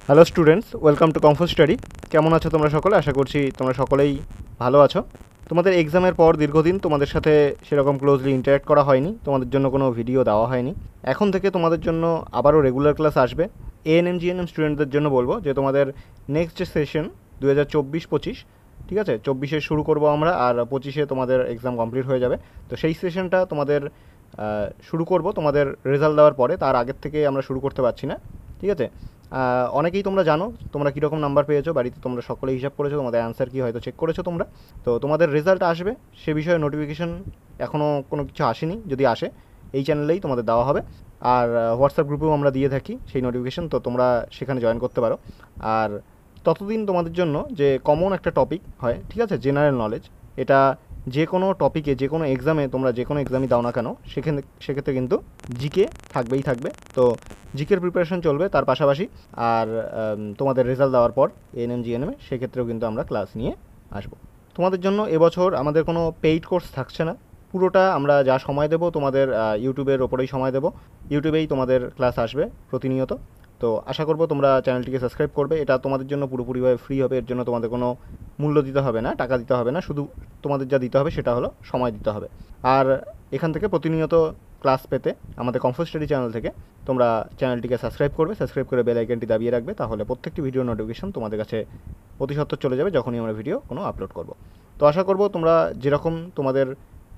Hello students, welcome to comfort study. কেমন আছো তোমরা সকলে? আশা করছি তোমরা সকলেই ভালো আছো। তোমাদের এক্সামের পর দীর্ঘদিন তোমাদের সাথে সেরকম ক্লোজলি ইন্টারঅ্যাক্ট করা হয়নি, তোমাদের জন্য কোনো ভিডিও দেওয়া হয়নি। এখন থেকে তোমাদের জন্য আবারও রেগুলার ক্লাস আসবে। এএনএম জিএনএম স্টুডেন্টদের জন্য বলবো যে তোমাদের নেক্সট যে সেশন 2024-25, ঠিক আছে, 24-এ শুরু করবো আমরা, আর 25-এ তোমাদের এক্সাম কমপ্লিট হয়ে যাবে। তো সেই সেশনটা তোমাদের শুরু করব তোমাদের রেজাল্ট দেওয়ার পরে, তার আগের থেকে আমরা শুরু করতে পারছি না, ঠিক আছে। অনেকেই তোমরা জানো তোমরা কীরকম নাম্বার পেয়েছো, বাড়িতে তোমরা সকলে হিসাব করেছো, তোমাদের অ্যান্সার কী হয়তো চেক করেছো তোমরা। তো তোমাদের রেজাল্ট আসবে, সে বিষয়ে নোটিফিকেশন এখনও কোনো কিছু আসেনি, যদি আসে এই চ্যানেলেই তোমাদের দেওয়া হবে। আর হোয়াটসঅ্যাপ গ্রুপেও আমরা দিয়ে থাকি সেই নোটিফিকেশন, তো তোমরা সেখানে জয়েন করতে পারো। আর ততদিন তোমাদের জন্য যে কমন একটা টপিক হয়, ঠিক আছে, জেনারেল নলেজ, এটা যে কোনো টপিকে যে কোনো এক্সামে তোমরা যে কোনো এক্সামই দাও না কেন সেক্ষেত্রে কিন্তু জিকে থাকবেই থাকবে। তো জিকের প্রিপারেশন চলবে তার পাশাপাশি। আর তোমাদের রেজাল্ট দেওয়ার পর এএনএম জিএনএমে সেক্ষেত্রেও কিন্তু আমরা ক্লাস নিয়ে আসবো তোমাদের জন্য। এবছর আমাদের কোনো পেইড কোর্স থাকছে না, পুরোটা আমরা যা সময় দেবো তোমাদের ইউটিউবের ওপরেই সময় দেবো। ইউটিউবেই তোমাদের ক্লাস আসবে প্রতিনিয়ত। তো আশা করবো তোমরা চ্যানেলটিকে সাবস্ক্রাইব করবে, এটা তোমাদের জন্য পুরোপুরিভাবে ফ্রি হবে। এর জন্য তোমাদের কোনো মূল্য দিতে হবে না, টাকা দিতে হবে না, শুধু তোমাদের যা দিতে হবে সেটা হলো সময় দিতে হবে। আর এখান থেকে প্রতিনিয়ত ক্লাস পেতে আমাদের কমফোর্ট স্টাডি চ্যানেল থেকে তোমরা চ্যানেলটিকে সাবস্ক্রাইব করবে, সাবস্ক্রাইব করে বেল আইকনটি দাবিয়ে রাখবে, তাহলে প্রত্যেকটি ভিডিও নোটিফিকেশন তোমাদের কাছে অতি সত্বর চলে যাবে যখনই আমরা ভিডিও কোনো আপলোড করব। তো আশা করব তোমরা যেরকম তোমাদের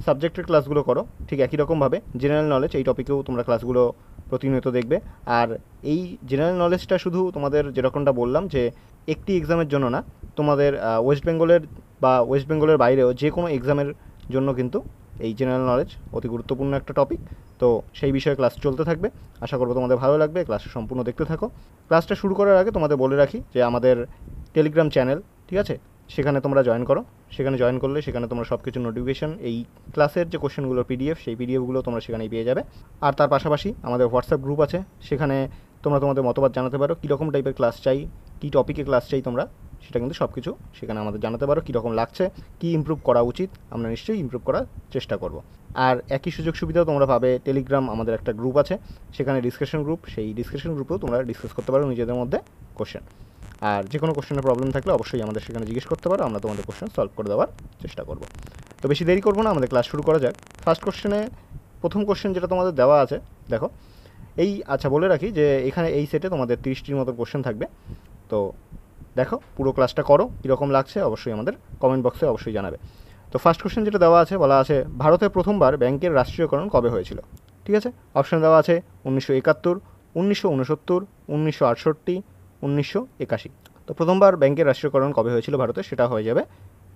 সাবজেক্টের ক্লাসগুলো করো ঠিক একই রকমভাবে জেনারেল নলেজ এই টপিকেও তোমরা ক্লাসগুলো প্রতিনিয়ত দেখবে। আর এই জেনারেল নলেজটা শুধু তোমাদের যেরকমটা বললাম যে একটি এক্সামের জন্য না, তোমাদের ওয়েস্ট বেঙ্গলের বাইরেও যে কোনো এক্সামের জন্য কিন্তু এই জেনারেল নলেজ অতি গুরুত্বপূর্ণ একটা টপিক। তো সেই বিষয়ে ক্লাস চলতে থাকবে, আশা করবো তোমাদের ভালো লাগবে। ক্লাসটা সম্পূর্ণ দেখতে থাকো। ক্লাসটা শুরু করার আগে তোমাদের বলে রাখি যে আমাদের টেলিগ্রাম চ্যানেল, ঠিক আছে, সেখানে তোমরা জয়েন করো। সেখানে জয়েন করলে সেখানে তোমরা সব কিছু নোটিফিকেশন, এই ক্লাসের যে কোশ্চেনগুলোর পিডিএফ, সেই পিডিএফগুলো তোমরা সেখানেই পেয়ে যাবে। আর তার পাশাপাশি আমাদের হোয়াটসঅ্যাপ গ্রুপ আছে, সেখানে তোমরা তোমাদের মতবাদ জানাতে পারো, কীরকম টাইপের ক্লাস চাই, কী টপিকে ক্লাস চাই তোমরা, সেটা কিন্তু সব কিছু সেখানে আমাদের জানাতে পারো। কীরকম লাগছে, কী ইমপ্রুভ করা উচিত, আমরা নিশ্চয়ই ইমপ্রুভ করার চেষ্টা করব। আর একই সুযোগ সুবিধাও তোমরা পাবে, টেলিগ্রাম আমাদের একটা গ্রুপ আছে, সেখানে ডিসকাশন গ্রুপ, সেই ডিসকাশন গ্রুপেও তোমরা ডিসকাস করতে পারো নিজেদের মধ্যে কোশ্চেন। আর যে কোনো কোশ্চেনের প্রবলেম থাকলে অবশ্যই আমাদের সেখানে জিজ্ঞেস করতে পারো, আমরা তোমাদের কোশ্চেন সলভ করে দেওয়ার চেষ্টা করব। তো বেশি দেরি করবো না, আমাদের ক্লাস শুরু করা যাক। ফার্স্ট কোশ্চেনে প্রথম কোশ্চেন যেটা তোমাদের দেওয়া আছে, দেখো আচ্ছা বলে রাখি যে এখানে এই সেটে তোমাদের 30টির মতো কোশ্চেন থাকবে। তো দেখো পুরো ক্লাসটা করো, কীরকম লাগছে অবশ্যই আমাদের কমেন্ট বক্সে অবশ্যই জানাবে। তো ফার্স্ট কোশ্চেন যেটা দেওয়া আছে, বলা আছে ভারতে প্রথমবার ব্যাংকের রাষ্ট্রীয়করণ কবে হয়েছিল, ঠিক আছে। অপশান দেওয়া আছে 1971, 1969, 1968, 1981। তো প্রথমবার ব্যাংকের রাষ্ট্রীয়করণ কবে হয়েছিল ভারতে, সেটা হয়ে যাবে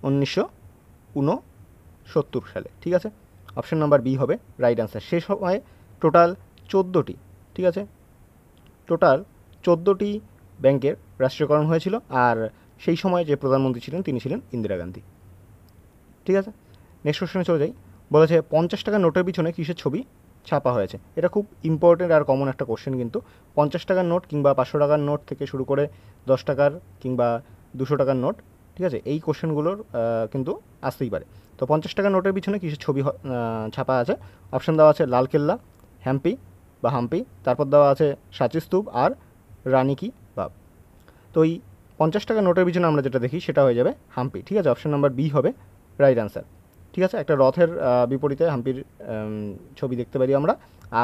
1969 সালে, ঠিক আছে। অপশান নাম্বার বি হবে রাইট অ্যান্সার। সে সময় টোটাল 14টি, ঠিক আছে, টোটাল 14টি ব্যাংকের রাষ্ট্রীয়করণ হয়েছিল। আর সেই সময় যে প্রধানমন্ত্রী ছিলেন তিনি ছিলেন ইন্দিরা গান্ধী, ঠিক আছে। নেক্সট কোশ্চেনে চলে যাই। বলেছে 50 টাকার নোটের পিছনে কিসের ছবি ছাপা হয়েছে। এটা খুব ইম্পর্টেন্ট আর কমন একটা কোশ্চেন কিন্তু। 50 টাকার নোট কিংবা 500 টাকার নোট থেকে শুরু করে 10 টাকার কিংবা 200 টাকার নোট, ঠিক আছে, এই কোশ্চেনগুলোর কিন্তু আসতেই পারে। তো 50 টাকার নোটের পিছনে কিসের ছবি ছাপা আছে। অপশান দেওয়া আছে লালকেল্লা, হাম্পি, তারপর দেওয়া আছে সাঁচি স্তূপ আর রানী কি বাব। তো এই 50 টাকার নোটের পিছনে আমরা যেটা দেখি সেটা হয়ে যাবে হাম্পি, ঠিক আছে। অপশান নাম্বার বি হবে রাইট অ্যান্সার, ঠিক আছে। একটা রথের বিপরীতে হাম্পির ছবি দেখতে পারি আমরা।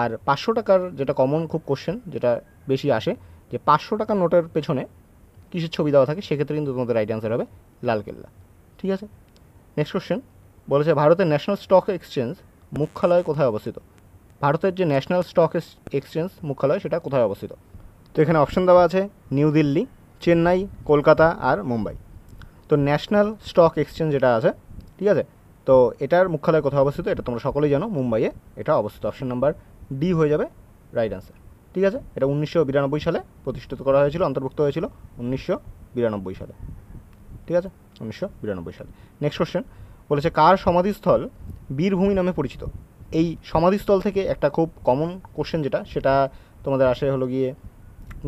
আর 500 টাকার যেটা কমন খুব কোশ্চেন, যেটা বেশি আসে, যে 500 টাকার নোটের পেছনে কিসের ছবি দেওয়া থাকে, সেক্ষেত্রে কিন্তু তোমাদের রাইট অ্যান্সার হবে লালকেল্লা, ঠিক আছে। নেক্সট কোশ্চেন বলেছে ভারতের ন্যাশনাল স্টক এক্সচেঞ্জ মুখ্যালয় কোথায় অবস্থিত। ভারতের যে ন্যাশনাল স্টক এক্সচেঞ্জ মুখ্যালয় সেটা কোথায় অবস্থিত। তো এখানে অপশান দেওয়া আছে নিউ দিল্লি, চেন্নাই, কলকাতা আর মুম্বাই। তো ন্যাশনাল স্টক এক্সচেঞ্জ যেটা আছে, ঠিক আছে, তো এটার মুখ্যালয় কোথায় অবস্থিত, এটা তোমরা সকলেই জানো, মুম্বাইয়ে এটা অবস্থিত। অপশান নাম্বার ডি হয়ে যাবে রাইট অ্যান্সার, ঠিক আছে। এটা 1992 সালে প্রতিষ্ঠিত করা হয়েছিল, অন্তর্ভুক্ত হয়েছিল 1992 সালে, ঠিক আছে, 1992 সালে। নেক্সট কোশ্চেন বলেছে কার সমাধিস্থল বীরভূমি নামে পরিচিত। এই সমাধিস্থল থেকে একটা খুব কমন কোশ্চেন যেটা, সেটা তোমাদের আসে হলো গিয়ে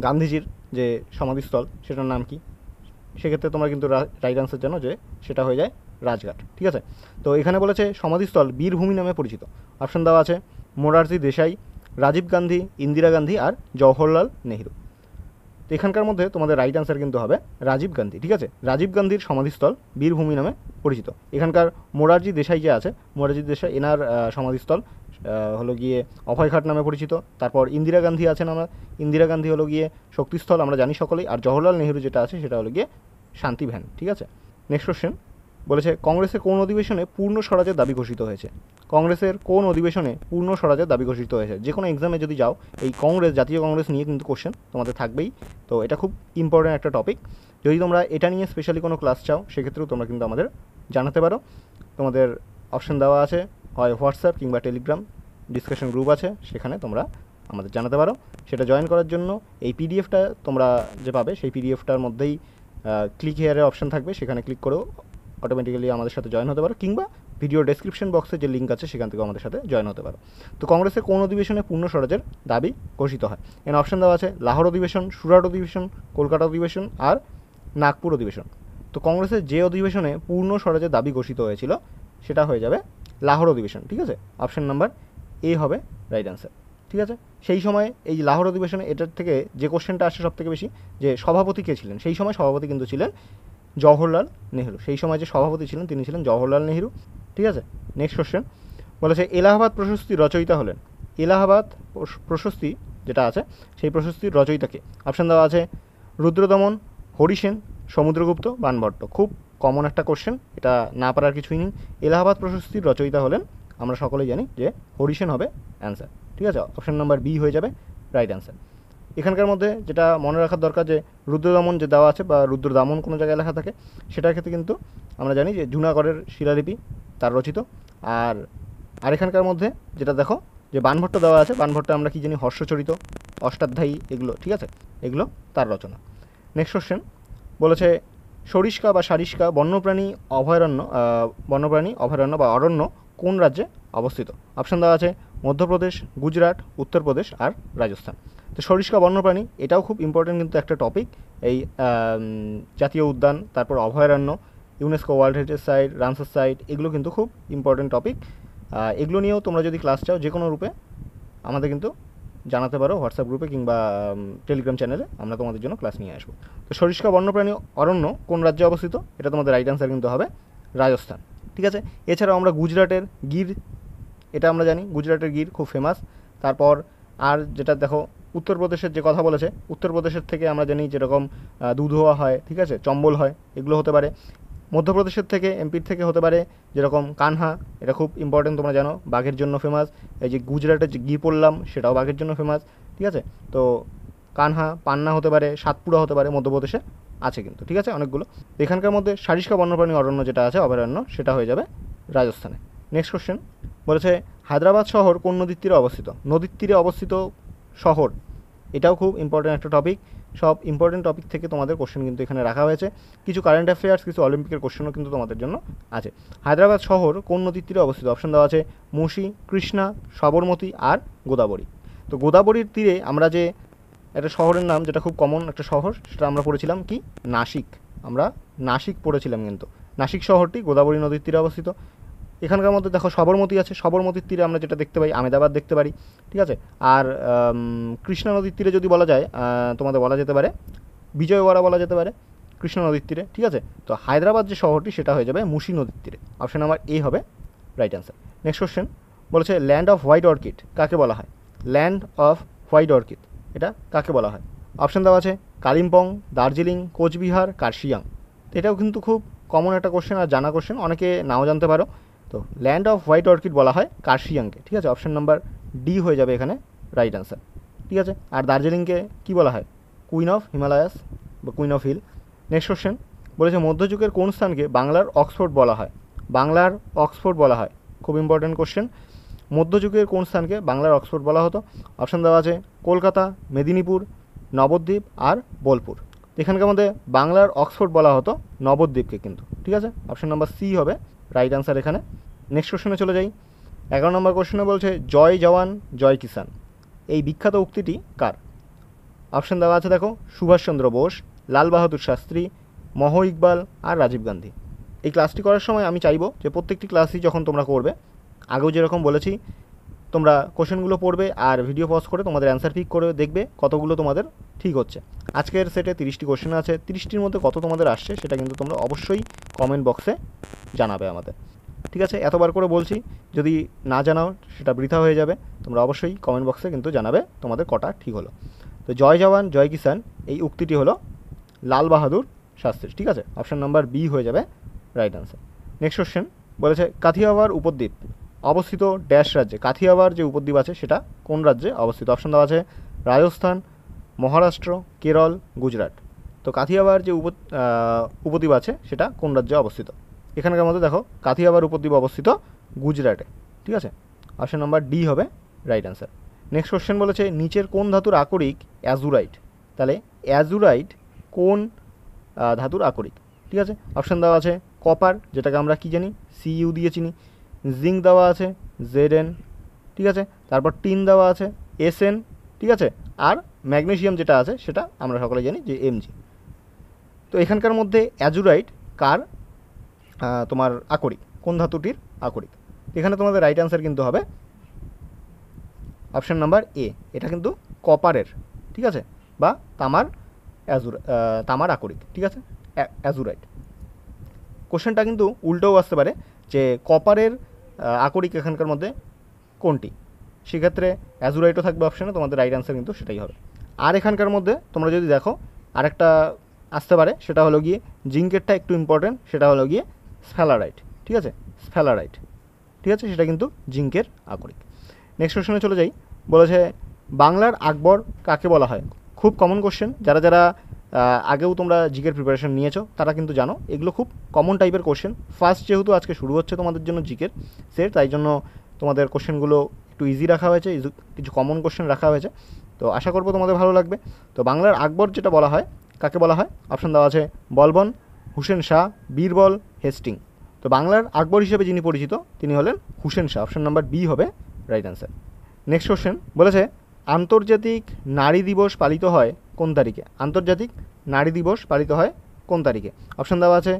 গান্ধীজির যে সমাধিস্থল সেটার নাম কি। সেক্ষেত্রে তোমরা কিন্তু রাইট অ্যান্সার জানো যে সেটা হয়ে যায় রাজঘাট, ঠিক আছে। তো এখানে বলেছে সমাধিস্থল বীরভূমি নামে পরিচিত। অপশান দেওয়া আছে মোরারজি দেশাই, রাজীব গান্ধী, ইন্দিরা গান্ধী আর জওহরলাল নেহরু। তো এখানকার মধ্যে তোমাদের রাইট অ্যান্সার কিন্তু হবে রাজীব গান্ধী। ঠিক আছে, রাজীব গান্ধীর সমাধিস্থল বীরভূমি নামে পরিচিত। এখানকার মোরারজি দেশাই যে আছে, মোরারজি দেশাই এনার সমাধিস্থল হলো গিয়ে অভয়ঘাট নামে পরিচিত। তারপর ইন্দিরা গান্ধী আছেন, আমরা ইন্দিরা গান্ধী হলো গিয়ে শক্তিস্থল, আমরা জানি সকলেই। আর জওহরলাল নেহরু যেটা আছে সেটা হলো গিয়ে শান্তি ভ্যান। ঠিক আছে, নেক্সট কোশ্চেন বলেছে কংগ্রেসের কোন অধিবেশনে পূর্ণ স্বরাজের দাবি ঘোষিত হয়েছে? কংগ্রেসের কোন অধিবেশনে পূর্ণ স্বরাজের দাবি ঘোষিত হয়েছে? যে কোনো এক্সামে যদি যাও এই কংগ্রেস, জাতীয় কংগ্রেস নিয়ে কিন্তু কোশ্চেন তোমাদের থাকবেই। তো এটা খুব ইম্পর্ট্যান্ট একটা টপিক। যদি তোমরা এটা নিয়ে স্পেশালি কোনো ক্লাস চাও সেক্ষেত্রেও তোমরা কিন্তু আমাদের জানাতে পারো। তোমাদের অপশন দেওয়া আছে, হয় হোয়াটসঅ্যাপ কিংবা টেলিগ্রাম ডিসকাশন গ্রুপ আছে, সেখানে তোমরা আমাদের জানাতে পারো। সেটা জয়েন করার জন্য এই পিডিএফটা তোমরা যে পাবে সেই পিডিএফটার মধ্যেই ক্লিক হেয়ারের অপশন থাকবে, সেখানে ক্লিক করেও অটোমেটিক্যালি আমাদের সাথে জয়েন হতে পারো, কিংবা ভিডিও ডেসক্রিপশন বক্সে যে লিঙ্ক আছে সেখান থেকে আমাদের সাথে জয়েন হতে পারো। তো কংগ্রেসের কোন অধিবেশনে পূর্ণ স্বরাজের দাবি ঘোষিত হয়? এখানে অপশন দেওয়া আছে লাহোর অধিবেশন, সুরাট অধিবেশন, কলকাতা অধিবেশন আর নাগপুর অধিবেশন। তো কংগ্রেসের যে অধিবেশনে পূর্ণ স্বরাজের দাবি ঘোষিত হয়েছিল সেটা হয়ে যাবে লাহোর অধিবেশন। ঠিক আছে, অপশন নাম্বার এ হবে রাইট অ্যান্সার। ঠিক আছে, সেই সময় এই লাহোর অধিবেশনে এটার থেকে যে কোশ্চেনটা আসছে সব থেকে বেশি, যে সভাপতি কে ছিলেন, সেই সময় সভাপতি কিন্তু ছিলেন জওহরলাল নেহরু। সেই সময় যে সভাপতি ছিলেন তিনি ছিলেন জওহরলাল নেহরু। ঠিক আছে, নেক্সট কোশ্চেন বলেছে এলাহাবাদ প্রশস্তির রচয়িতা হলেন? এলাহাবাদ প্রশস্তি যেটা আছে সেই প্রশস্তির রচয়িতাকে? অপশান দেওয়া আছে রুদ্রদমন, হরিসেন, সমুদ্রগুপ্ত, বাণভট্ট। খুব কমন একটা কোশ্চেন, এটা না পারার কিছুই নেই। এলাহাবাদ প্রশস্তির রচয়িতা হলেন, আমরা সকলেই জানি যে হরিসেন হবে অ্যান্সার। ঠিক আছে, অপশান নাম্বার বি হয়ে যাবে রাইট অ্যান্সার। এখানকার মধ্যে যেটা মনে রাখার দরকার, যে রুদ্রদমন যে দেওয়া আছে বা রুদ্রদামন কোনো জায়গায় লেখা থাকে, সেটার ক্ষেত্রে কিন্তু আমরা জানি যে জুনাগড়ের শিলালিপি তার রচিত। আর এখানকার মধ্যে যেটা দেখো যে বাণভট্ট দেওয়া আছে, বাণভট্ট আমরা কি জানি হর্ষচরিত, অষ্টাধ্যায়ী, এগুলো ঠিক আছে, এগুলো তার রচনা। নেক্সট কোশ্চেন বলেছে সরিষ্কা বা সারিষ্কা বন্যপ্রাণী অভয়ারণ্য বা অরণ্য কোন রাজ্যে অবস্থিত? অপশান দেওয়া আছে মধ্যপ্রদেশ, গুজরাট, উত্তরপ্রদেশ আর রাজস্থান। তো সরিষ্কা বন্যপ্রাণী এটাও খুব ইম্পর্টেন্ট কিন্তু একটা টপিক। এই জাতীয় উদ্যান, তারপর অভয়ারণ্য, UNESCO world heritage site, Ramsar site, এগুলো কিন্তু খুব ইম্পর্টেন্ট টপিক। এগুলো নিয়েও তোমরা যদি ক্লাস চাও যে কোনো রূপে আমাদের কিন্তু জানাতে পারো হোয়াটসঅ্যাপ গ্রুপে কিংবা টেলিগ্রাম চ্যানেলে, আমরা তোমাদের জন্য ক্লাস নিয়ে আসবো। তো সরিষ্কা বন্যপ্রাণী অরণ্য কোন রাজ্যে অবস্থিত? এটা তোমাদের রাইট অ্যান্সার কিন্তু হবে রাজস্থান। ঠিক আছে, এছাড়াও আমরা গুজরাটের গির, এটা আমরা জানি গুজরাটের গির খুব ফেমাস। তারপর আর যেটা দেখো উত্তরপ্রদেশের যে কথা বলেছে, উত্তরপ্রদেশের থেকে আমরা জানি যেরকম দুধ হওয়া হয়, ঠিক আছে, চম্বল হয়, এগুলো হতে পারে। মধ্যপ্রদেশের থেকে, এমপির থেকে হতে পারে যেরকম কানহা, এটা খুব ইম্পর্টেন্ট, তোমরা জানো বাঘের জন্য ফেমাস। এই যে গুজরাটের যে গির পড়লাম সেটাও বাঘের জন্য ফেমাস। ঠিক আছে, তো কানহা, পান্না হতে পারে, সাতপুরা হতে পারে, মধ্যপ্রদেশে আছে কিন্তু। ঠিক আছে, অনেকগুলো। এখানকার মধ্যে সারিষ্কা বন্যপ্রাণী অরণ্য যেটা আছে অভয়ারণ্য, সেটা হয়ে যাবে রাজস্থানে। নেক্সট কোশ্চেন বলেছে হায়দ্রাবাদ শহর কোন নদীর তীরে অবস্থিত? নদীর তীরে অবস্থিত শহর, এটাও খুব ইম্পর্টেন্ট একটা টপিক। সব ইম্পর্টেন্ট টপিক থেকে তোমাদের কোশ্চেন কিন্তু এখানে রাখা হয়েছে। কিছু কারেন্ট অ্যাফেয়ার্স, কিছু অলিম্পিকের কোশ্চেনও কিন্তু তোমাদের জন্য আছে। হায়দ্রাবাদ শহর কোন নদীর তীরে অবস্থিত? অপশন দেওয়া আছে মুসি, কৃষ্ণা, সবরমতী আর গোদাবরী। তো গোদাবরীর তীরে আমরা যে একটা শহরের নাম, যেটা খুব কমন একটা শহর, সেটা আমরা পড়েছিলাম কি নাসিক। আমরা নাসিক পড়েছিলাম কিন্তু। নাসিক শহরটি গোদাবরী নদীর তীরে অবস্থিত। এখানকার মধ্যে দেখো সবরমতী আছে, সবরমতীর তীরে আমরা যেটা দেখতে পাই আমেদাবাদ দেখতে পারি। ঠিক আছে, আর কৃষ্ণা নদীর তীরে যদি বলা যায়, তোমাদের বলা যেতে পারে বিজয়ওয়াড়া বলা যেতে পারে কৃষ্ণা নদীর তীরে। ঠিক আছে, তো হায়দ্রাবাদ যে শহরটি সেটা হয়ে যাবে মুসি নদীর তীরে। অপশন নাম্বার এ হবে রাইট অ্যান্সার। নেক্সট কোশ্চেন বলেছে ল্যান্ড অফ হোয়াইট অর্কিড কাকে বলা হয়? ল্যান্ড অফ হোয়াইট অর্কিড এটা কাকে বলা হয়? অপশন দেওয়া আছে কালিম্পং, দার্জিলিং, কোচবিহার, কার্শিয়াং। এটাও কিন্তু খুব কমন একটা কোশ্চেন আর জানা কোশ্চেন, অনেকে নাও জানতে পারো। তো ল্যান্ড অফ হোয়াইট অর্কিড বলা হয় কার্শিয়াংকে। ঠিক আছে, অপশন নাম্বার ডি হয়ে যাবে এখানে রাইট অ্যান্সার। ঠিক আছে, আর দার্জিলিংকে কী বলা হয়? কুইন অফ হিমালয়াস বা queen of hill. Next question বলেছে মধ্যযুগের কোন স্থানকে বাংলার অক্সফোর্ড বলা হয়? বাংলার অক্সফোর্ড বলা হয়, খুব ইম্পর্টেন্ট কোশ্চেন। মধ্যযুগের কোন স্থানকে বাংলার অক্সফোর্ড বলা হতো? অপশান দেওয়া আছে কলকাতা, মেদিনীপুর, নবদ্বীপ আর বোলপুর। এখানকার মধ্যে বাংলার অক্সফোর্ড বলা হতো নবদ্বীপকে কিন্তু। ঠিক আছে, অপশান নাম্বার সি হবে রাইট অ্যান্সার এখানে। নেক্সট কোশ্চেনে চলে যাই। 11 নম্বর কোশ্চেনে বলছে জয় জওয়ান জয় কিষান, এই বিখ্যাত উক্তিটি কার? অপশান দেওয়া আছে দেখো সুভাষচন্দ্র বোস, লাল বাহাদুর শাস্ত্রী, মহ ইকবাল আর রাজীব গান্ধী। এই ক্লাসটি করার সময় আমি চাইবো যে প্রত্যেকটি ক্লাসই যখন তোমরা করবে, আগেও যেরকম বলেছি তোমরা কোশ্চেনগুলো পড়বে আর ভিডিও পজ করে তোমাদের অ্যান্সার পিক করে দেখবে কতগুলো তোমাদের ঠিক হচ্ছে। আজকের সেটে 30টি কোশ্চেন আছে, 30টির মধ্যে কত তোমাদের আসছে সেটা কিন্তু তোমরা অবশ্যই কমেন্ট বক্সে জানাবে আমাদের। ঠিক আছে, এতবার করে বলছি, যদি না জানাও সেটা বৃথা হয়ে যাবে। তোমরা অবশ্যই কমেন্ট বক্সে কিন্তু জানাবে তোমাদের কটা ঠিক হলো। তো জয় জওয়ান জয় কিষান এই উক্তিটি হলো লাল বাহাদুর শাস্ত্রীর। ঠিক আছে, অপশান নাম্বার বি হয়ে যাবে রাইট আনসার। নেক্সট কোশ্চেন বলেছে কাথিয়াওয়াড় উপদ্বীপ অবস্থিত ড্যাশ রাজ্যে। কাথিয়াওয়াড় যে উপদ্বীপ আছে সেটা কোন রাজ্যে অবস্থিত? অপশান দেওয়া আছে রাজস্থান, মহারাষ্ট্র, কেরল, গুজরাট। তো কাথিয়াওয়াড় যে উপদ্বীপ আছে সেটা কোন রাজ্যে অবস্থিত? এখানকার মধ্যে দেখো কাথিয়াওয়াড় উপদ্বীপ অবস্থিত গুজরাটে। ঠিক আছে, অপশান নাম্বার ডি হবে রাইট অ্যান্সার। নেক্সট কোশ্চেন বলেছে নিচের কোন ধাতুর আকরিক অ্যাজুরাইট? তাহলে অ্যাজুরাইট কোন ধাতুর আকরিক? ঠিক আছে, অপশান দেওয়া আছে কপার, যেটাকে আমরা কি জানি সিইউ দিয়ে চিনি, জিঙ্ক দেওয়া আছে জেড এন, ঠিক আছে, তারপর টিন দেওয়া আছে এসএন, ঠিক আছে, আর ম্যাগনেসিয়াম যেটা আছে সেটা আমরা সকলে জানি যে এমজি। তো এখানকার মধ্যে অ্যাজুরাইট কার তোমার আকরিক, কোন ধাতুটির আকরিক? এখানে তোমাদের রাইট অ্যান্সার কিন্তু হবে অপশান নাম্বার এ, এটা কিন্তু কপারের, ঠিক আছে, বা তামার আকরিক, ঠিক আছে, অ্যাজুরাইট। কোশ্চেনটা কিন্তু উল্টোও আসতে পারে যে কপারের আকরিক এখানকার মধ্যে কোনটি, সেক্ষেত্রে অ্যাজুরাইটও থাকবে অপশানে, তোমাদের রাইট অ্যান্সার কিন্তু সেটাই হবে। আর এখানকার মধ্যে তোমরা যদি দেখো আরেকটা আসতে পারে, সেটা হলো গিয়ে জিঙ্কেরটা একটু ইম্পর্টেন্ট, সেটা হলো গিয়ে স্ফ্যালারাইট, ঠিক আছে, স্ফ্যালারাইট, ঠিক আছে, সেটা কিন্তু জিঙ্কের আকরিক। নেক্সট কোশ্চেনে চলে যাই। বলেছে বাংলার আকবর কাকে বলা হয়? খুব কমন কোশ্চেন, যারা যারা আগেও তোমরা জিকের প্রিপারেশন নিয়েছো তারা কিন্তু জানো এগুলো খুব কমন টাইপের কোশ্চেন। ফার্স্ট যেহেতু আজকে শুরু হচ্ছে তোমাদের জন্য জিকের সেট, তাই জন্য তোমাদের কোশ্চেনগুলো একটু ইজি রাখা হয়েছে, কিছু কমন কোশ্চেন রাখা হয়েছে, তো আশা করবো তোমাদের ভালো লাগবে। তো বাংলার আকবর যেটা বলা হয় কাকে বলা হয়? অপশান দেওয়া আছে বলবন, হুসেন শাহ, বীরবল, হেস্টিং। তো বাংলার আকবর হিসেবে যিনি পরিচিত তিনি হলেন Hussain Shah, option number B হবে রাইট অ্যান্সার। নেক্সট কোশ্চেন বলেছে আন্তর্জাতিক নারী দিবস পালিত হয় কোন তারিখে? আন্তর্জাতিক নারী দিবস পালিত হয় কোন তারিখে? অপশান দেওয়া আছে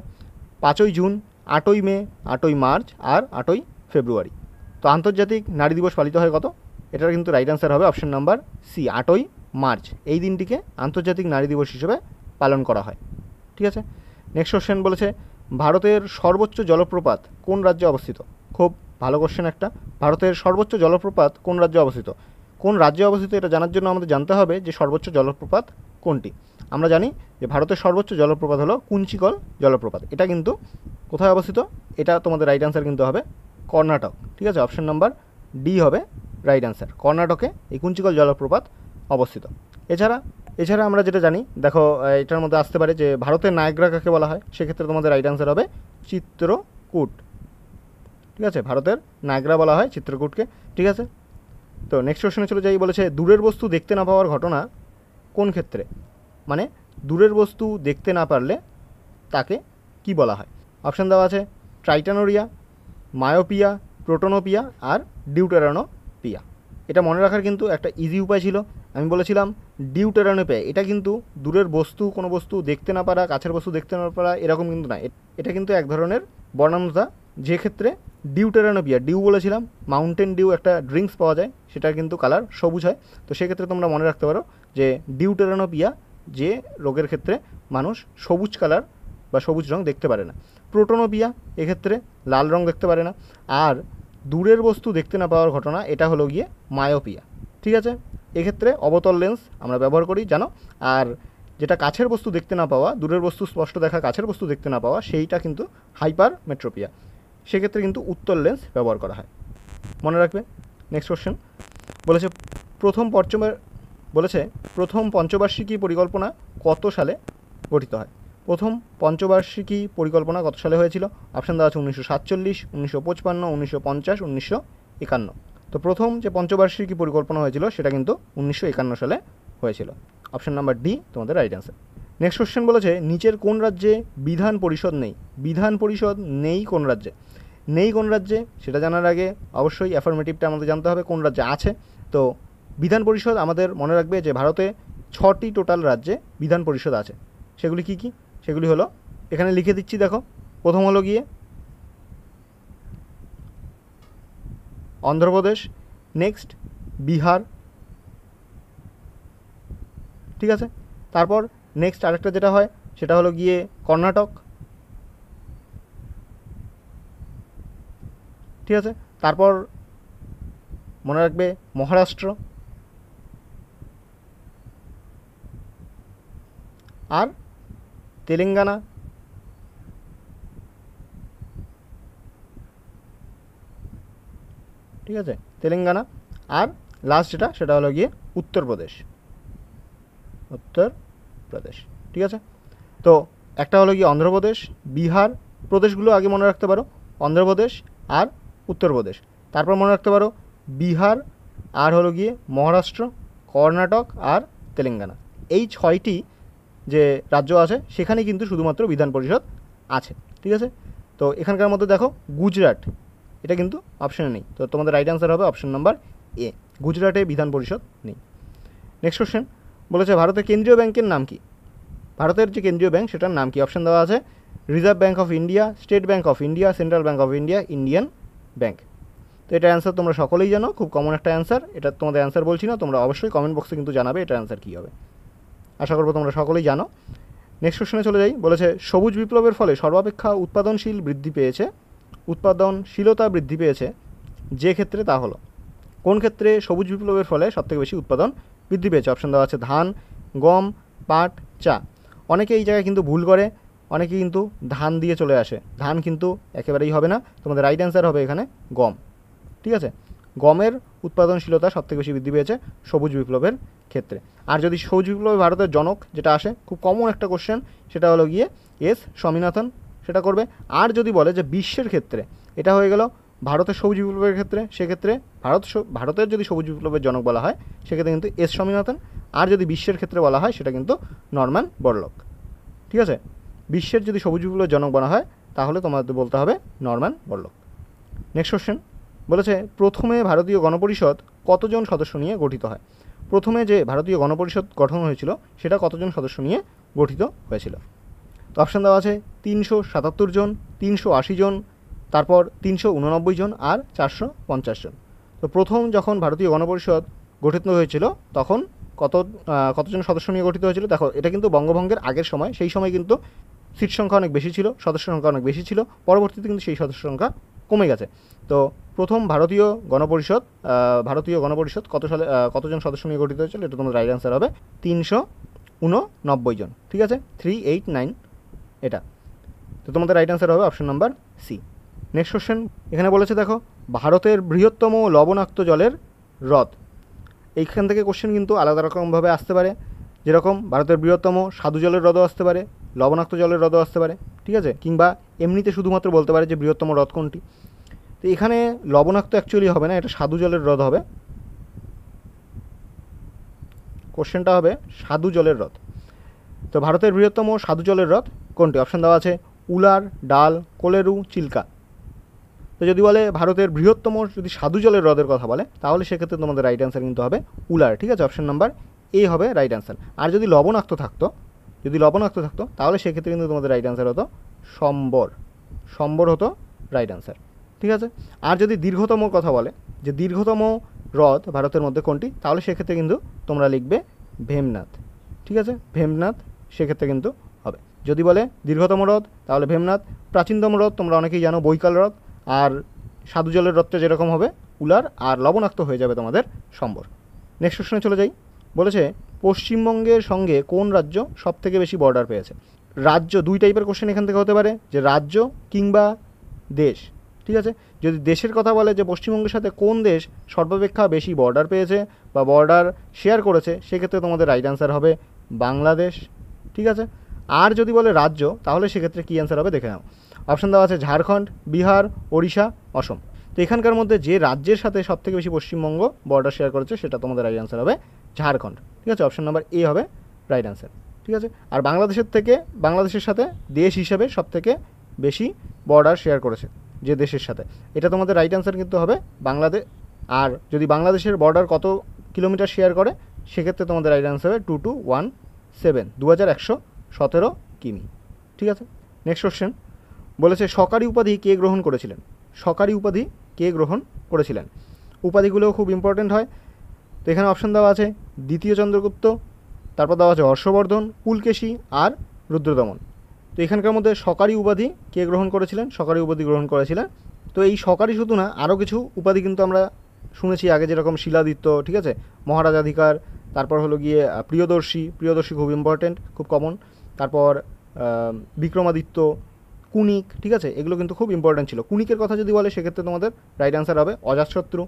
5ই জুন, 8ই মে, 8ই মার্চ আর 8ই ফেব্রুয়ারি। তো আন্তর্জাতিক নারী দিবস পালিত হয় কত? এটার কিন্তু রাইট অ্যান্সার হবে অপশান নাম্বার সি, 8ই মার্চ। এই দিনটিকে আন্তর্জাতিক নারী দিবস হিসেবে পালন করা হয়। ঠিক আছে, নেক্সট কোশ্চেন বলেছে ভারতের সর্বোচ্চ জলপ্রপাত কোন রাজ্যে অবস্থিত? খুব ভালো কোশ্চেন একটা। ভারতের সর্বোচ্চ জলপ্রপাত কোন রাজ্যে অবস্থিত? কোন রাজ্যে অবস্থিত এটা জানার জন্য আমাদের জানতে হবে যে সর্বোচ্চ জলপ্রপাত কোনটি। আমরা জানি যে ভারতের সর্বোচ্চ জলপ্রপাত হলো কুঞ্চিকল জলপ্রপাত। এটা কিন্তু কোথায় অবস্থিত? এটা তোমাদের রাইট অ্যান্সার কিন্তু হবে কর্ণাটক। ঠিক আছে, অপশান নাম্বার ডি হবে রাইট অ্যান্সার। কর্ণাটকে এই কুঞ্চিকল জলপ্রপাত অবস্থিত। এছাড়া আমরা যেটা জানি, দেখো এটার মধ্যে আসতে পারে যে ভারতের নায়াগ্রা কাকে বলা হয়? সেক্ষেত্রে তোমাদের রাইট অ্যান্সার হবে চিত্রকূট। ঠিক আছে, ভারতের নায়াগ্রা বলা হয় চিত্রকূটকে। ঠিক আছে, তো নেক্সট কোশ্চেনে চলে যাই। বলেছে দূরের বস্তু দেখতে না পাওয়ার ঘটনা কোন ক্ষেত্রে? মানে দূরের বস্তু দেখতে না পারলে তাকে কি বলা হয়? অপশান দেওয়া আছে ট্রাইটানোরিয়া, মায়োপিয়া, প্রোটোনোপিয়া আর ডিউটেরানোপিয়া। এটা মনে রাখার কিন্তু একটা ইজি উপায় ছিল, আমি বলেছিলাম ডিউটেরানোপিয়া। এটা কিন্তু দূরের বস্তু, কোনো বস্তু দেখতে না পারা, কাছের বস্তু দেখতে না পারা এরকম কিন্তু না, এটা কিন্তু এক ধরনের বর্ণানুতা, যে ক্ষেত্রে ডিউটেরানোপিয়া, ডিউ বলেছিলাম, মাউন্টেন ডিউ একটা ড্রিঙ্কস পাওয়া যায়, সেটার কিন্তু কালার সবুজ হয়। তো সেক্ষেত্রে তোমরা মনে রাখতে পারো যে ডিউটেরানোপিয়া যে রোগের ক্ষেত্রে মানুষ সবুজ কালার বা সবুজ রং দেখতে পারে না। প্রোটোনোপিয়া এক্ষেত্রে লাল রং দেখতে পারে না। আর দূরের বস্তু দেখতে না পাওয়ার ঘটনা এটা হলো গিয়ে মায়োপিয়া। ঠিক আছে, এক্ষেত্রে অবতল লেন্স আমরা ব্যবহার করি জানো। আর যেটা কাছের বস্তু দেখতে না পাওয়া, দূরের বস্তু স্পষ্ট দেখা, কাছের বস্তু দেখতে না পাওয়া, সেইটা কিন্তু হাইপার মেট্রোপিয়া। সেক্ষেত্রে কিন্তু উত্তল লেন্স ব্যবহার করা হয়, মনে রাখবে। নেক্সট কোশ্চেন বলেছে প্রথম পঞ্চবার্ষিকী পরিকল্পনা কত সালে গঠিত হয়? প্রথম পঞ্চবার্ষিকী পরিকল্পনা কত সালে হয়েছিল? অপশান দেওয়া আছে 1947, 1955, 1950, 1951। তো প্রথম যে পঞ্চবার্ষিকী পরিকল্পনা হয়েছিল সেটা কিন্তু 1951 সালে হয়েছিল। অপশান নাম্বার ডি তোমাদের রাইট অ্যান্সার। নেক্সট কোশ্চেন বলেছে নিচের কোন রাজ্যে বিধান পরিষদ নেই? বিধান পরিষদ নেই কোন রাজ্যে? নেই কোন রাজ্যে সেটা জানার আগে অবশ্যই অ্যাফার্মেটিভটা আমাদের জানতে হবে কোন রাজ্যে আছে। তো বিধান পরিষদ আমাদের মনে রাখবে যে ভারতে 6টি টোটাল রাজ্যে বিধান পরিষদ আছে। সেগুলি কি কি? সেগুলি হলো, এখানে লিখে দিচ্ছি দেখো। প্রথম হলো গিয়ে অন্ধ্রপ্রদেশ, নেক্সট বিহার, ঠিক আছে। তারপর নেক্সট আরেকটা যেটা হয় সেটা হলো গিয়ে কর্ণাটক, ঠিক আছে। তারপর মনে রাখবে মহারাষ্ট্র, আর তেলেঙ্গানা, ঠিক আছে, তেলেঙ্গানা। আর লাস্ট যেটা সেটা হলো গিয়ে উত্তরপ্রদেশ, উত্তরপ্রদেশ, ঠিক আছে। তো একটা হলো গিয়ে অন্ধ্রপ্রদেশ, বিহার, প্রদেশগুলো আগে মনে রাখতে পারো, অন্ধ্রপ্রদেশ আর উত্তরপ্রদেশ। তারপর মনে রাখতে পারো বিহার, আর হলো গিয়ে মহারাষ্ট্র, কর্ণাটক আর তেলেঙ্গানা। এই 6টি যে রাজ্য আছে সেখানে কিন্তু শুধুমাত্র বিধান পরিষদ আছে, ঠিক আছে। তো এখানকার মধ্যে দেখো গুজরাট, এটা কিন্তু অপশানে নেই, তো তোমাদের রাইট অ্যান্সার হবে অপশন নাম্বার এ, গুজরাটে বিধান পরিষদ নেই। নেক্সট কোশ্চেন বলেছে ভারতের কেন্দ্রীয় ব্যাংকের নাম কি? ভারতের যে কেন্দ্রীয় ব্যাংক সেটার নাম কি? অপশান দেওয়া আছে reserve bank of India, state bank of India, central bank of India, Indian bank. তো এটার অ্যান্সার তোমরা সকলেই জানো, খুব কমন একটা অ্যান্সার, এটা তোমাদের অ্যান্সার বলছি না, তোমরা অবশ্যই কমেন্ট বক্সে কিন্তু জানাবে এটার অ্যান্সার কী হবে। আশা করবো তোমরা সকলেই জানো। নেক্সট কোশ্চেনে চলে যাই। বলেছে সবুজ বিপ্লবের ফলে সর্বাপেক্ষা উৎপাদনশীলতা বৃদ্ধি পেয়েছে যে ক্ষেত্রে, তা হলো কোন ক্ষেত্রে সবুজ বিপ্লবের ফলে সবথেকে বেশি উৎপাদন বৃদ্ধি পেয়েছে? অপশান দেওয়া আছে ধান, গম, পাট, চা। অনেকে এই জায়গায় কিন্তু ভুল করে, অনেকে কিন্তু ধান দিয়ে চলে আসে, ধান কিন্তু একেবারেই হবে না, তোমাদের রাইট অ্যান্সার হবে এখানে গম, ঠিক আছে। গমের উৎপাদনশীলতা সবথেকে বেশি বৃদ্ধি পেয়েছে সবুজ বিপ্লবের ক্ষেত্রে। আর যদি সবুজ বিপ্লবে ভারতের জনক যেটা আসে, খুব কমন একটা কোশ্চেন, সেটা হলো গিয়ে এস স্বামীনাথন, সেটা করবে। আর যদি বলে যে বিশ্বের ক্ষেত্রে, এটা হয়ে গেল ভারতের সবুজ বিপ্লবের ক্ষেত্রে, সেক্ষেত্রে ভারতের যদি সবুজ বিপ্লবের জনক বলা হয় সেক্ষেত্রে কিন্তু এস স্বামীনাথন। আর যদি বিশ্বের ক্ষেত্রে বলা হয় সেটা কিন্তু নরম্যান বোরলগ, ঠিক আছে। বিশ্বের যদি সবুজ বিপ্লবের জনক বলা হয় তাহলে তোমাদের বলতে হবে নরম্যান বোরলগ। নেক্সট কোশ্চেন বলেছে প্রথমে ভারতীয় গণপরিষদ কতজন সদস্য নিয়ে গঠিত হয়? প্রথমে যে ভারতীয় গণপরিষদ গঠন হয়েছিল সেটা কতজন সদস্য নিয়ে গঠিত হয়েছিল? তো অপশান দেওয়া আছে 377 জন, 380 জন, তারপর 389 জন আর 450 জন। তো প্রথম যখন ভারতীয় গণপরিষদ গঠিত হয়েছিল তখন কতজন সদস্য নিয়ে গঠিত হয়েছিল? দেখো এটা কিন্তু বঙ্গভঙ্গের আগের সময়, সেই সময় কিন্তু সিট সংখ্যা অনেক বেশি ছিল, সদস্য সংখ্যা অনেক বেশি ছিল, পরবর্তীতে কিন্তু সেই সদস্য সংখ্যা কমে গেছে। তো প্রথম ভারতীয় গণপরিষদ কতজন সদস্য নিয়ে গঠিত হয়েছিল? এটা তোমার রাইট অ্যান্সার হবে 389 জন, ঠিক আছে, 389 এটা। তো তোমাদের রাইট অ্যান্সার হবে option number C. Next question এখানে বলেছে দেখো ভারতের বৃহত্তম লবণাক্ত জলের হ্রদ। এইখান থেকে কোশ্চেন কিন্তু আলাদা রকমভাবে আসতে পারে, যেরকম ভারতের বৃহত্তম স্বাদু জলের হ্রদও আসতে পারে, লবণাক্ত জলের হ্রদও আসতে পারে, ঠিক আছে, কিংবা এমনিতে শুধুমাত্র বলতে পারে যে বৃহত্তম হ্রদ কোনটি। তো এখানে লবণাক্ত অ্যাকচুয়ালি হবে না, এটা স্বাদু জলের হ্রদ হবে, কোশ্চেনটা হবে স্বাদু জলের হ্রদ। তো ভারতের বৃহত্তম স্বাদু জলের হ্রদ কোনটি? অপশান দেওয়া আছে উলার, ডাল, কোলেরু, চিল্কা। তো যদি বলে ভারতের বৃহত্তম যদি স্বাদু জলের হ্রদের কথা বলে তাহলে সেক্ষেত্রে তোমাদের রাইট অ্যান্সার কিন্তু হবে উলার, ঠিক আছে, অপশান নাম্বার এ হবে রাইট অ্যান্সার। আর যদি লবণাক্ত থাকতো তাহলে সেক্ষেত্রে কিন্তু তোমাদের রাইট অ্যান্সার হতো সম্বর হতো রাইট অ্যান্সার, ঠিক আছে। আর যদি দীর্ঘতম কথা বলে যে দীর্ঘতম হ্রদ ভারতের মধ্যে কোনটি, তাহলে সেক্ষেত্রে কিন্তু তোমরা লিখবে ভেমনাথ, ঠিক আছে, ভেমনাথ সেক্ষেত্রে কিন্তু হবে। যদি বলে দীর্ঘতম হ্রদ তাহলে ভেমনাথ, প্রাচীনতম হ্রদ তোমরা অনেকেই জানো বৈকাল হ্রদ, আর স্বাদু জলের হ্রদটা যেরকম হবে উলার, আর লবণাক্ত হয়ে যাবে তোমাদের সম্বর। নেক্সট কোশ্চেনে চলে যাই। বলেছে পশ্চিমবঙ্গের সঙ্গে কোন রাজ্য সবথেকে বেশি বর্ডার পেয়েছে? রাজ্য, দুই টাইপের কোশ্চেন এখান থেকে হতে পারে, যে রাজ্য কিংবা দেশ, ঠিক আছে। যদি দেশের কথা বলে যে পশ্চিমবঙ্গের সাথে কোন দেশ সর্বাপেক্ষা বেশি বর্ডার পেয়েছে বা বর্ডার শেয়ার করেছে, সেক্ষেত্রে তোমাদের রাইট অ্যান্সার হবে বাংলাদেশ, ঠিক আছে। আর যদি বলে রাজ্য তাহলে সেক্ষেত্রে কী অ্যান্সার হবে দেখে নাও। অপশান দেওয়া আছে ঝাড়খণ্ড, বিহার, ওড়িশা, অসম। তো এখানকার মধ্যে যে রাজ্যের সাথে সবথেকে বেশি পশ্চিমবঙ্গ বর্ডার শেয়ার করেছে সেটা তোমাদের রাইট অ্যান্সার হবে ঝাড়খণ্ড, ঠিক আছে, অপশান নাম্বার এ হবে রাইট অ্যান্সার, ঠিক আছে। আর বাংলাদেশের সাথে দেশ হিসেবে সবথেকে বেশি বর্ডার শেয়ার করেছে যে দেশের সাথে, এটা তোমাদের রাইট অ্যান্সার কিন্তু হবে বাংলাদেশ। আর যদি বাংলাদেশের বর্ডার কত কিলোমিটার শেয়ার করে, সেক্ষেত্রে তোমাদের রাইট অ্যান্সার হবে 2117 কিমি, ঠিক আছে। নেক্সট কোশ্চেন বলেছে সরকারি উপাধি কে গ্রহণ করেছিলেন? উপাধিগুলোও খুব ইম্পর্টেন্ট হয়। তো এখানে অপশান দেওয়া আছে দ্বিতীয় চন্দ্রগুপ্ত, তারপর দেওয়া আছে হর্ষবর্ধন, পুলকেশী আর রুদ্রদমন। তো এখানকার মধ্যে সকারি উপাধি কে গ্রহণ করেছিলেন? সকারি উপাধি গ্রহণ করেছিলেন। তো এই সকারি শুধু না, আরও কিছু উপাধি কিন্তু আমরা শুনেছি আগে, যেরকম শিলাদিত্য, ঠিক আছে, মহারাজাধিকার, তারপর হলো গিয়ে প্রিয়দর্শী, প্রিয়দর্শী খুব ইম্পর্টেন্ট, খুব কমন, তারপর বিক্রমাদিত্য, কুনিক, ঠিক আছে, এগুলো কিন্তু খুব ইম্পর্টেন্ট ছিল। কুনিকের কথা যদি বলে সেক্ষেত্রে তোমাদের রাইট অ্যান্সার হবে অজাতশত্রু,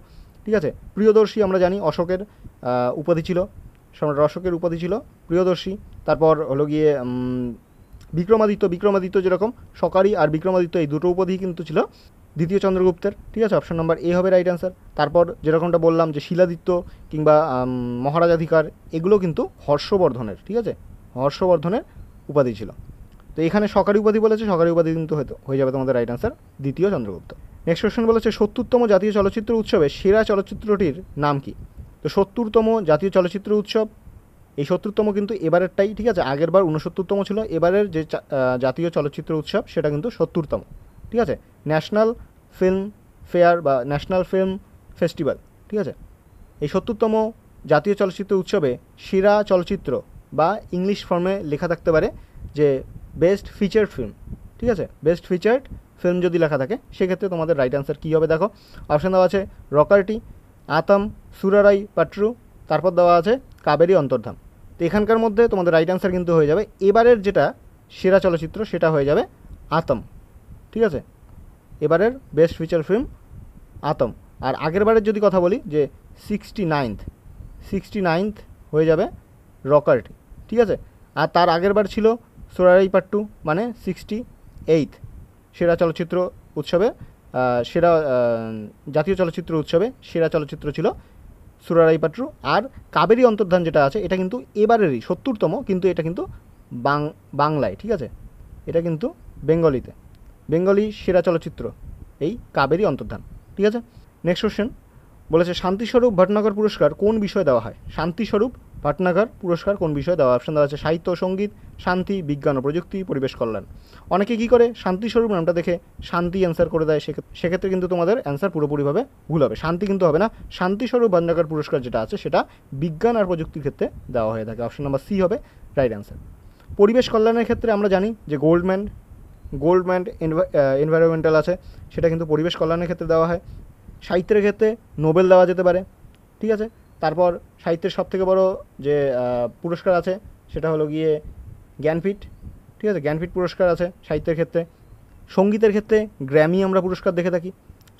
ঠিক আছে। প্রিয়দর্শী আমরা জানি অশোকের উপাধি ছিল, সম্রাট অশোকের উপাধি ছিল প্রিয়দর্শী। তারপর হলো গিয়ে বিক্রমাদিত্য, বিক্রমাদিত্য যেরকম সকারি আর বিক্রমাদিত্য এই দুটো উপাধি কিন্তু ছিল দ্বিতীয় চন্দ্রগুপ্তের, ঠিক আছে, অপশন নাম্বার এ হবে রাইট অ্যান্সার। তারপর যেরকমটা বললাম যে শিলাদিত্য কিংবা মহারাজাধিকার, এগুলো কিন্তু হর্ষবর্ধনের, ঠিক আছে, হর্ষবর্ধনের উপাধি ছিল। তো এখানে সরকারি উপাধি বলেছে, সরকারি উপাধি কিন্তু হয়ে যাবে তোমাদের রাইট অ্যান্সার দ্বিতীয় চন্দ্রগুপ্ত। নেক্সট কোয়েশ্চেন বলেছে ৭০তম জাতীয় চলচ্চিত্র উৎসবে সেরা চলচ্চিত্রটির নাম কি? তো ৭০তম জাতীয় চলচ্চিত্র উৎসব, এই ৭০তম কিন্তু এবারেরটাই, ঠিক আছে, আগের বার ৬৯তম ছিল, এবারের যে জাতীয় চলচ্চিত্র উৎসব সেটা কিন্তু ৭০তম, ঠিক আছে, ন্যাশনাল ফিল্ম ফেয়ার বা ন্যাশনাল ফিল্ম ফেস্টিভ্যাল, ঠিক আছে। এই ৭০তম জাতীয় চলচ্চিত্র উৎসবে সেরা চলচ্চিত্র বা ইংলিশ ফর্মে লেখা থাকতে পারে যে বেস্ট ফিচার্ড ফিল্ম, ঠিক আছে, বেস্ট ফিচার্ড ফিল্ম যদি লেখা থাকে সেক্ষেত্রে তোমাদের রাইট অ্যান্সার কী হবে? দেখো অপশান দেওয়া আছে রকারটি, আতম, সুরারাই পাট্রু, তারপর দেওয়া আছে কাবেরী অন্তর্ধান। তো এখানকার মধ্যে তোমাদের রাইট অ্যান্সার কিন্তু হয়ে যাবে এবারের যেটা সেরা চলচ্চিত্র সেটা হয়ে যাবে আতম, ঠিক আছে, এবারের বেস্ট ফিচার ফিল্ম আতম। আর আগের বারের যদি কথা বলি যে 69th হয়ে যাবে রকারটি, ঠিক আছে। আর তার আগের বার ছিল সুরারাই পাট্টু, মানে 68th সেরা চলচ্চিত্র উৎসবে, সেরা জাতীয় চলচ্চিত্র উৎসবে সেরা চলচ্চিত্র ছিল সুরারাই পাট্টু। আর কাবেরী অন্তর্ধান যেটা আছে এটা কিন্তু এবারেরই ৭০তম, কিন্তু এটা কিন্তু বাংলায়, ঠিক আছে, এটা কিন্তু বেঙ্গলিতে, বেঙ্গলি সেরা চলচ্চিত্র এই কাবেরী অন্তর্ধান, ঠিক আছে। নেক্সট কোশ্চেন বলেছে শান্তিস্বরূপ ভটনাগর পুরস্কার কোন বিষয়ে দেওয়া হয়? শান্তিস্বরূপ ভটনাগর পুরস্কার কোন বিষয়ে দেওয়া? অপশন দেওয়া আছে সাহিত্য, সঙ্গীত, শান্তি, বিজ্ঞান ও প্রযুক্তি, পরিবেশ কল্যাণ। অনেকে কী করে শান্তিস্বরূপ নামটা দেখে শান্তি অ্যান্সার করে দেয়, সেক্ষেত্রে কিন্তু তোমাদের অ্যান্সার পুরোপুরিভাবে ভুল হবে, শান্তি কিন্তু হবে না। শান্তিস্বরূপ ভটনাগর পুরস্কার যেটা আছে সেটা বিজ্ঞান আর প্রযুক্তির ক্ষেত্রে দেওয়া হয়ে থাকে, অপশন নাম্বার সি হবে রাইট অ্যান্সার। পরিবেশ কল্যাণের ক্ষেত্রে আমরা জানি যে গোল্ডম্যান এনভায়রনমেন্টাল আছে, সেটা কিন্তু পরিবেশ কল্যাণের ক্ষেত্রে দেওয়া হয়। সাহিত্যের ক্ষেত্রে নোবেল দেওয়া যেতে পারে, ঠিক আছে। তারপর সাহিত্যের সবথেকে বড় যে পুরস্কার আছে সেটা হলো গিয়ে জ্ঞানপীঠ, ঠিক আছে, জ্ঞানপীঠ পুরস্কার আছে সাহিত্যের ক্ষেত্রে। সঙ্গীতের ক্ষেত্রে গ্র্যামি আমরা পুরস্কার দেখে থাকি।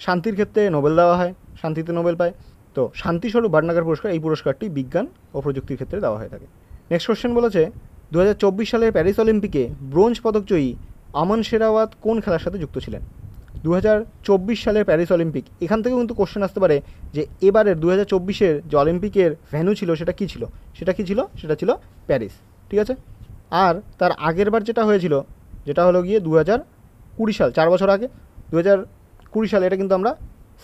শান্তির ক্ষেত্রে নোবেল দেওয়া হয়, শান্তিতে নোবেল পায়। তো শান্তিস্বরূপ ভটনাগর পুরস্কার, এই পুরস্কারটি বিজ্ঞান ও প্রযুক্তির ক্ষেত্রে দেওয়া হয়ে থাকে। নেক্সট কোশ্চেন বলেছে 2024 সালের প্যারিস অলিম্পিকে ব্রোঞ্জ পদকজয়ী আমন শেরাওয়াত কোন খেলার সাথে যুক্ত ছিলেন? 2024 সালের প্যারিস অলিম্পিক, এখান থেকেও কিন্তু কোশ্চেন আসতে পারে যে এবারের 2024-এর যে অলিম্পিকের ভেন্যু ছিল সেটা কী ছিল? সেটা ছিল প্যারিস, ঠিক আছে। আর তার আগের বার যেটা হয়েছিল যেটা হলো গিয়ে 2020 সাল, 4 বছর আগে 2020 সালে, এটা কিন্তু আমরা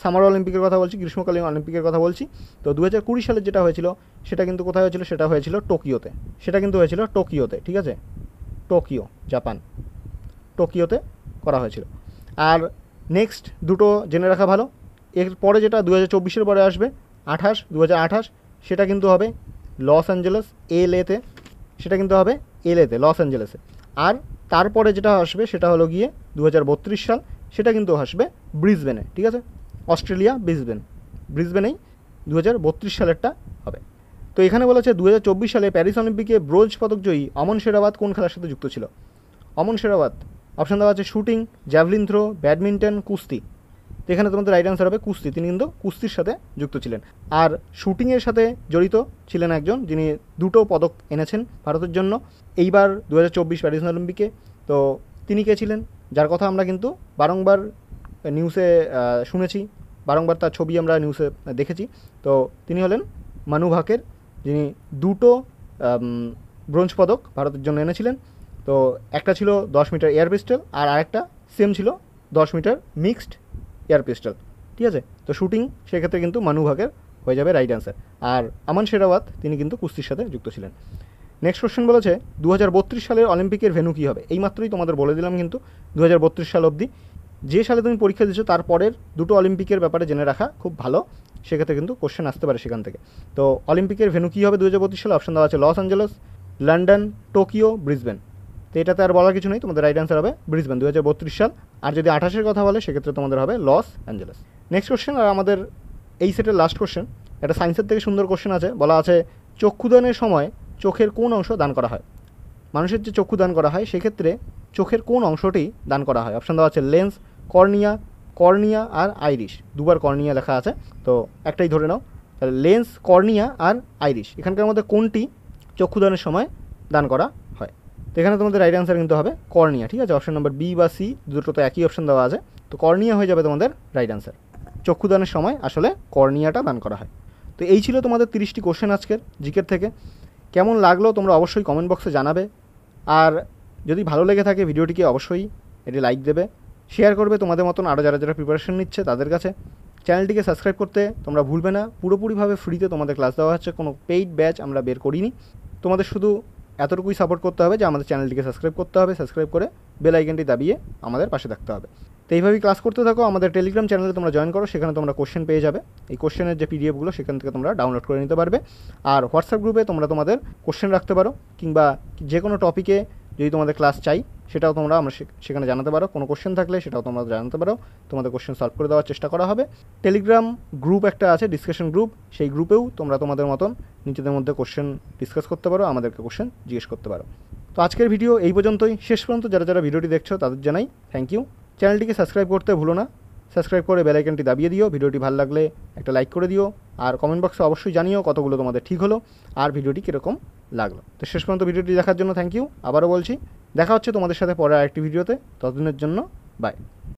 সামার অলিম্পিকের কথা বলছি, গ্রীষ্মকালীন অলিম্পিকের কথা বলছি। তো 2020 সালে যেটা হয়েছিল সেটা কিন্তু কোথায় হয়েছিল? সেটা হয়েছিল টোকিওতে, ঠিক আছে, টোকিও, জাপান, টোকিওতে করা হয়েছিল। আর নেক্সট দুটো জেনে রাখা ভালো, এর পরে যেটা 2024-এর পরে আসবে 2028, সেটা কিন্তু হবে লস অ্যাঞ্জেলেস, LA-তে, সেটা কিন্তু হবে LA-তে, লস অ্যাঞ্জেলেসে। আর তারপরে যেটা আসবে সেটা হলো গিয়ে 2032 সাল, সেটা কিন্তু আসবে ব্রিসবেনে, ঠিক আছে, অস্ট্রেলিয়া, ব্রিসবেনেই 2032 সালেরটা হবে। তো এখানে বলেছে 2024 সালে প্যারিস অলিম্পিকে ব্রোঞ্জ পদকজয়ী অমন শেরাওয়াত কোন খেলার সাথে যুক্ত ছিল? অমন শেরাওয়াত, অপশান দেওয়া আছে শুটিং, জ্যাভলিন থ্রো, ব্যাডমিন্টন, কুস্তি। তো এখানে তোমাদের রাইট অ্যান্সার হবে কুস্তি, তিনি কিন্তু কুস্তির সাথে যুক্ত ছিলেন। আর শুটিংয়ের সাথে জড়িত ছিলেন একজন যিনি 2টো পদক এনেছেন ভারতের জন্য এইবার 2024 প্যারিস অলিম্পিকে। তো তিনি কে ছিলেন? যার কথা আমরা কিন্তু বারংবার নিউজে শুনেছি, বারংবার তার ছবি আমরা নিউজে দেখেছি। তো তিনি হলেন মানু ভাকের, যিনি 2টো ব্রোঞ্জ পদক ভারতের জন্য এনেছিলেন। তো একটা ছিল 10 মিটার এয়ার পিস্টল, আর আরেকটা সেম ছিল 10 মিটার মিক্সড এয়ার পিস্টল, ঠিক আছে। তো শুটিং সেক্ষেত্রে কিন্তু মানু ভাকের হয়ে যাবে রাইট অ্যান্সার। আর আমান শেরাওয়াত তিনি কিন্তু কুস্তির সাথে যুক্ত ছিলেন। নেক্সট কোশ্চেন বলেছে 2032 সালের অলিম্পিকের ভেন্যু কী হবে? এই মাত্রই তোমাদের বলে দিলাম কিন্তু 2032 সাল অবধি। যে সালে তুমি পরীক্ষা দিচ্ছ তারপরের 2টো অলিম্পিকের ব্যাপারে জেনে রাখা খুব ভালো। সেক্ষেত্রে কিন্তু কোশ্চেন আসতে পারে সেখান থেকে। তো অলিম্পিকের ভেন্যু কী হবে 2025 সালে? অপশন দেওয়া আছে Los Angeles, London, Tokyo, Brisbane. তো এটাতে আর বলার কিছু নেই, তোমাদের রাইট অ্যান্সার হবে ব্রিসবেন 2032 সাল। আর যদি 28-এর কথা বলে সেক্ষেত্রে তোমাদের হবে লস অ্যাঞ্জেলস। নেক্সট কোশ্চেন, আর আমাদের এই সেটের লাস্ট কোশ্চেন, একটা সায়েন্সের থেকে সুন্দর কোশ্চেন আছে। বলা আছে চক্ষুদানের সময় চোখের কোন অংশ দান করা হয়? মানুষের যে চক্ষু দান করা হয় সেক্ষেত্রে চোখের কোন অংশটি দান করা হয়? অপশান দেওয়া আছে লেন্স, কর্নিয়া, কর্নিয়া আর আইরিশ। দুবার কর্নিয়া লেখা আছে, তো একটাই ধরে নাও। তাহলে লেন্স, কর্নিয়া আর আইরিশ, এখানকার মধ্যে কোনটি চক্ষুদানের সময় দান করা হয়? তো এখানে তোমাদের রাইট অ্যান্সার কিন্তু হবে কর্নিয়া। ঠিক আছে, অপশন নম্বর বি বা সি দুটো তো একই অপশন দেওয়া আছে, তো কর্নিয়া হয়ে যাবে তোমাদের রাইট অ্যান্সার। চক্ষুদানের সময় আসলে কর্নিয়াটা দান করা হয়। তো এই ছিল তোমাদের 30টি কোশ্চেন আজকের জিকের থেকে। কেমন লাগলো তোমরা অবশ্যই কমেন্ট বক্সে জানাবে। আর যদি ভালো লেগে থাকে ভিডিওটিকে অবশ্যই এটি লাইক দেবে, শেয়ার করবে তোমাদের মতন আরও যারা যারা প্রিপারেশন নিচ্ছে তাদের কাছে। চ্যানেলটিকে সাবস্ক্রাইব করতে তোমরা ভুলবে না। পুরোপুরিভাবে ফ্রিতে তোমাদের ক্লাস দেওয়া হচ্ছে, কোনো পেইড ব্যাচ আমরা বের করিনি। তোমাদের শুধু এতটুকুই সাপোর্ট করতে হবে যে আমাদের চ্যানেলটিকে সাবস্ক্রাইব করতে হবে, সাবস্ক্রাইব করে বেল আইকনটি দাবিয়ে আমাদের পাশে থাকতে হবে। তো এইভাবেই ক্লাস করতে থাকো। আমাদের টেলিগ্রাম চ্যানেলে তোমরা জয়েন করো, সেখানে তোমরা কোশ্চেন পেয়ে যাবে। এই কোশ্চেনের যে পিডিএফগুলো সেখান থেকে তোমরা ডাউনলোড করে নিতে পারবে। আর হোয়াটসঅ্যাপ গ্রুপে তোমরা তোমাদের কোশ্চেন রাখতে পারো, কিংবা যে কোনো টপিকে যদি তোমাদের ক্লাস চাই সেটাও তোমরা আমরা সেখানে জানাতে পারো। কোনো কোশ্চেন থাকলে সেটাও তোমরা জানাতে পারো, তোমাদের কোশ্চেন সলভ করে দেওয়ার চেষ্টা করা হবে। টেলিগ্রাম গ্রুপ একটা আছে, ডিসকাশন গ্রুপ, সেই গ্রুপেও তোমরা তোমাদের মতন নিজেদের মধ্যে কোশ্চেন ডিসকাস করতে পারো, আমাদেরকে কোশ্চেন জিজ্ঞেস করতে পারো। তো আজকের ভিডিও এই পর্যন্তই। শেষ পর্যন্ত যারা যারা ভিডিওটি দেখছো তাদের জানাই থ্যাংক ইউ। চ্যানেলটিকে সাবস্ক্রাইব করতে ভুলো না, সাবস্ক্রাইব করে বেল আইকনটি দাবিয়ে দিও। ভিডিওটি ভালো লাগলে একটা লাইক করে দিও, আর কমেন্ট বক্সে অবশ্যই জানিও কতগুলো তোমাদের ঠিক হলো আর ভিডিওটি কীরকম লাগলো। তো শেষ পর্যন্ত ভিডিওটি দেখার জন্য থ্যাংক ইউ। আবারও বলছি, দেখা হচ্ছে তোমাদের সাথে পরে আরেকটি ভিডিওতে। ততদিনের জন্য বাই।